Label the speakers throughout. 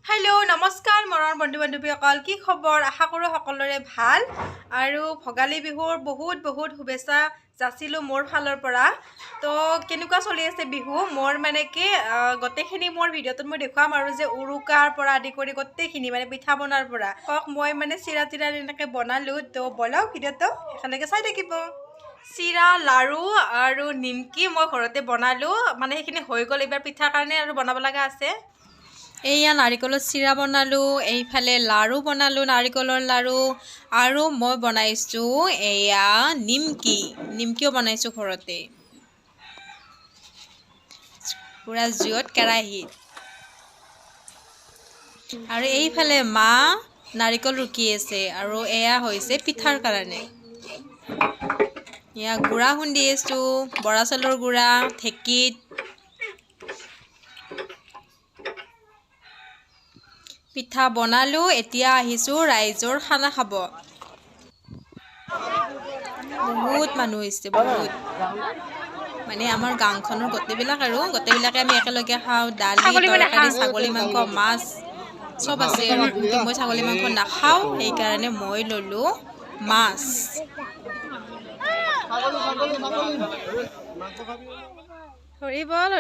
Speaker 1: hello नमस्कार मरण बंधु बान्धवीসকল কি খবৰ আশা কৰো সকলোৰে ভাল আৰু ভগালী বিহুৰ বহুত বহুত শুভেচ্ছা যাচিলো মোৰ ফালৰ পৰা তো কেনেকুৱা চলি আছে বিহু মোৰ মানে কি গটেখিনি মোৰ ভিডিঅ'টোত মই দেখাম আৰু যে উৰুকাৰ পৰা আদি কৰি গটেখিনি মানে পিঠা বনাৰ পৰা কক মই মানে চিৰা তিৰা এনেকৈ বনালো তো বলাও ভিডিঅ'টো এখানলৈকে চাই থাকিব চিৰা লাৰু আৰু নিমকি মই ঘৰতে বনালো মানে সেইখিনি হৈ গ'ল এবাৰ পিঠাৰ কাৰণে আৰু বনাব লগা আছে এইয়া নাৰিকলৰ চিৰা বনালোঁ এইফালে লাৰু বনালোঁ নাৰিকলৰ লাৰু আৰু মই বনাইছোঁ এয়া নিমকিও বনাইছোঁ ঘৰতে পুৰা জুইত কেৰাহীত আৰু এইফালে মা নাৰিকল ৰুকি আছে আৰু এয়া হৈছে পিঠাৰ কাৰণে এয়া গুড়া খুন্দি আছোঁ বৰা চাউলৰ গুড়া ঢেঁকীত পিঠা বনালোঁ এতিয়া আহিছোঁ ৰাইজৰ খানা খাব বহুত মানুহ হৈছে বহুত মানে আমাৰ গাঁওখনৰ গোটেইবিলাকে আমি একেলগে খাওঁ দালি তৰকাৰি ছাগলী মাংস মাছ চব আছে আৰু কিন্তু মই ছাগলী মাংস নাখাওঁ সেইকাৰণে মই ল'লোঁ মাছ হৰি বল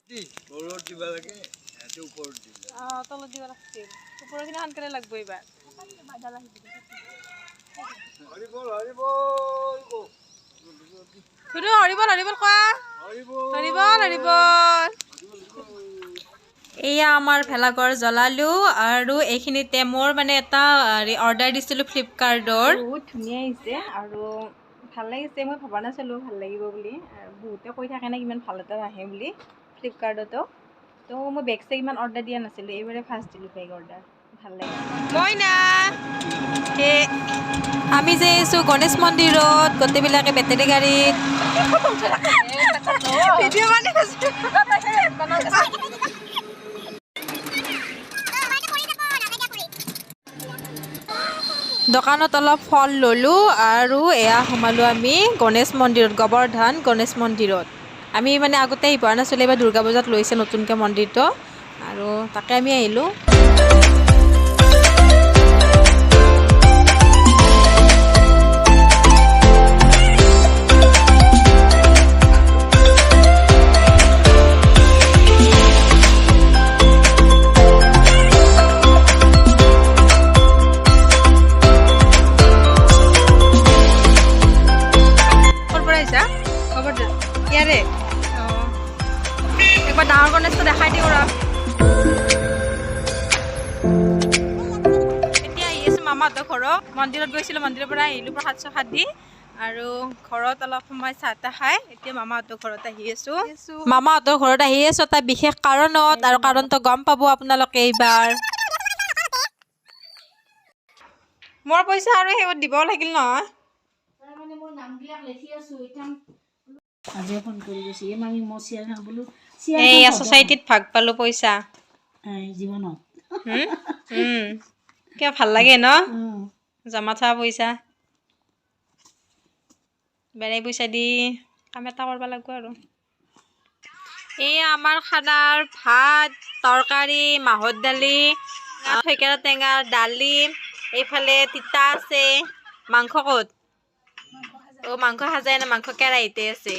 Speaker 1: তলত দিব লাগে ওপৰত দিব লাগিছিল ওপৰখিনি সোনকালে লাগব এইবাৰ এয়া আমাৰ ভেলাঘৰ জ্বলালোঁ আৰু এইখিনিতে মোৰ মানে এটা অৰ্ডাৰ দিছিলোঁ ফ্লিপকাৰ্টৰ বহুত ধুনীয়া আহিছে আৰু ভাল লাগিছে মই ভবা নাছিলোঁ ভাল লাগিব বুলি বহুতে কৈ থাকে না ইমান ভাল এটা নাহে বুলি ফ্লিপকাৰ্টতো তো মই বেগ চেগ ইমান অৰ্ডাৰ দিয়া নাছিলোঁ এইবাৰে ফাৰ্ষ্ট দিলোঁ বেগ অৰ্ডাৰ ভাল লাগে মই না আমি যে আছোঁ গণেশ মন্দিৰত গোটেইবিলাকে বেটেৰী গাড়ীত দোকানত অলপ ফল ল'লোঁ আৰু এয়া সোমালোঁ আমি গণেশ মন্দিৰত গোবৰ্ধন গণেশ মন্দিৰত আমি মানে আগতে আহি পোৱা নাছিলোঁ এইবাৰ দুৰ্গা পূজাত লৈছে নতুনকৈ মন্দিৰটো আৰু তাকে আমি আহিলোঁ একবাৰ ডাঙৰ গণেশটো দেখাই দিওঁ ৰ এতিয়া আহি আছোঁ মামাহঁতৰ ঘৰত মন্দিৰত গৈছিলোঁ মন্দিৰৰ পৰা আহিলোঁ প্ৰসাদ চসাদ দি আৰু ঘৰত অলপ সময় চাহ তাহ খাই এতিয়া মামাহঁতৰ ঘৰত আহি আছোঁ এটা বিশেষ কাৰণত আৰু কাৰণটো গম পাব আপোনালোকে এইবাৰ মোৰ পইচা আৰু সেইবোৰ দিব লাগিল নহয়
Speaker 2: আজি ফোন কৰি গৈছে আমি মই চিয়াৰ খাওঁ বোলো
Speaker 1: এইয়া ছ'চাইটিত ভাগ পালোঁ পইচা
Speaker 2: জীৱনত
Speaker 1: কিয় ভাল লাগে ন জমা থোৱা পইচা বেলেগ পইচা দি কাম এটা কৰিব লাগিব আৰু এয়া আমাৰ খানাৰ ভাত তৰকাৰী মাহৰ দালি থেকেৰা টেঙাৰ দালি এইফালে তিতা আছে মাংস ক'ত মাংস সাজাই না মাংস কেৰাহীতে আছে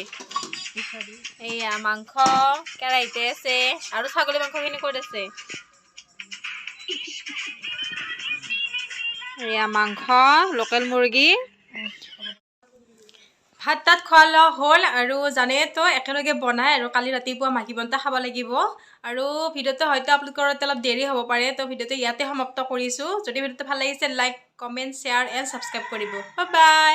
Speaker 1: এইয়া মাংস কেৰাহীতে আছে আৰু ছাগলী মাংসখিনি ক'ত আছে এয়া মাংস লোকেল মুৰ্গী ভাত তাত খোৱা লোৱা হ'ল আৰু জানেতো একেলগে বনাই আৰু কালি ৰাতিপুৱা মাঘী বন্তা খাব লাগিব আৰু ভিডিঅ'টো হয়তো আপলোড কৰোঁতে অলপ দেৰি হ'ব পাৰে তো ভিডিঅ'টো ইয়াতে সমাপ্ত কৰিছোঁ যদি ভিডিঅ'টো ভাল লাগিছে like comment share and subscribe কৰিব বাই